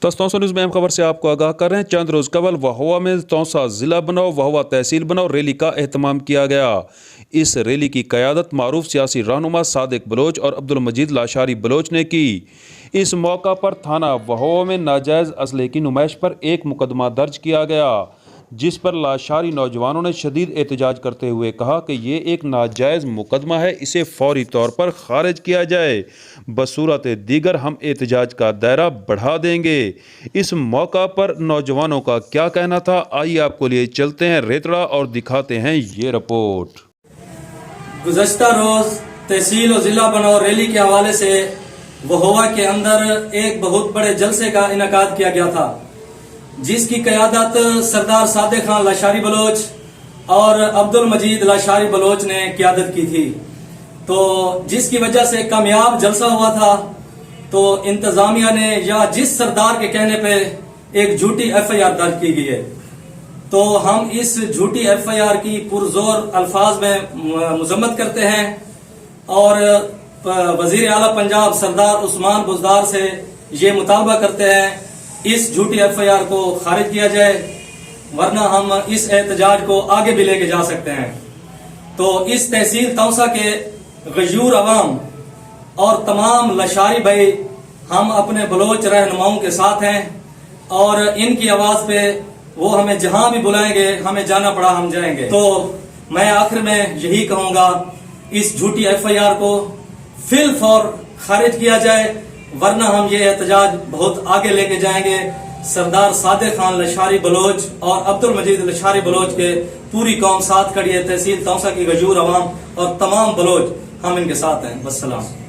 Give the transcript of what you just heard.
Taunsa news में अहम खबर से आपको आगाह कर रहे हैं। चंद रोज़ कबल वहवा में तौसा ज़िला बनाओ वहवा तहसील बनाओ रैली का एहतमाम किया गया। इस रैली की क़यादत मारूफ सियासी रहनुमा सादिक बलोच और अब्दुल मजीद लाशारी बलोच ने की। इस मौका पर थाना वहवा में नाजायज़ असले की नुमाइश पर एक मुकदमा दर्ज किया गया, जिस पर लाशारी नौजवानों ने शदीद एहतजाज करते हुए कहा कि ये एक नाजायज़ मुकदमा है, इसे फौरी तौर पर खारिज किया जाए। बसूरत दीगर हम एहतजाज का दायरा बढ़ा देंगे। इस मौका पर नौजवानों का क्या कहना था, आइए आपको लिए चलते हैं रेतड़ा और दिखाते हैं ये रिपोर्ट। गुज़श्ता रोज़ तहसील और ज़िला बनाओ रैली के हवाले से वहवा के अंदर एक बहुत बड़े जलसे का इनेकाद किया गया था, जिसकी क़यादत सरदार सादिक खान लाशारी बलोच और अब्दुल मजीद लाशारी बलोच ने क़यादत की थी। तो जिसकी वजह से कामयाब जलसा हुआ था। तो इंतजामिया ने या जिस सरदार के कहने पे एक झूठी FIR दर्ज की गई है, तो हम इस झूठी FIR की पुरजोर अल्फाज में मजम्मत करते हैं और वजीर आला पंजाब सरदार उस्मान बुज़दार से ये मुतालबा करते हैं इस झूठी FIR को खारिज किया जाए, वरना हम इस एहतजाज को आगे भी लेके जा सकते हैं। तो इस तहसील तौसा के गयूर अवाम और तमाम लशारी भाई हम अपने बलोच रहनुमाओं के साथ हैं और इनकी आवाज पे वो हमें जहां भी बुलाएंगे, हमें जाना पड़ा हम जाएंगे। तो मैं आखिर में यही कहूंगा, इस झूठी FIR को फिल फौर खारिज किया जाए, वरना हम ये एहतजाज बहुत आगे लेके जाएंगे। सरदार सादिक खान लाशारी बलोच और अब्दुल मजीद लाशारी बलोच के पूरी कौम साथ खड़ी है। तहसील तौसा की गजूर अवाम और तमाम बलोच हम इनके साथ हैं। वस्सलाम।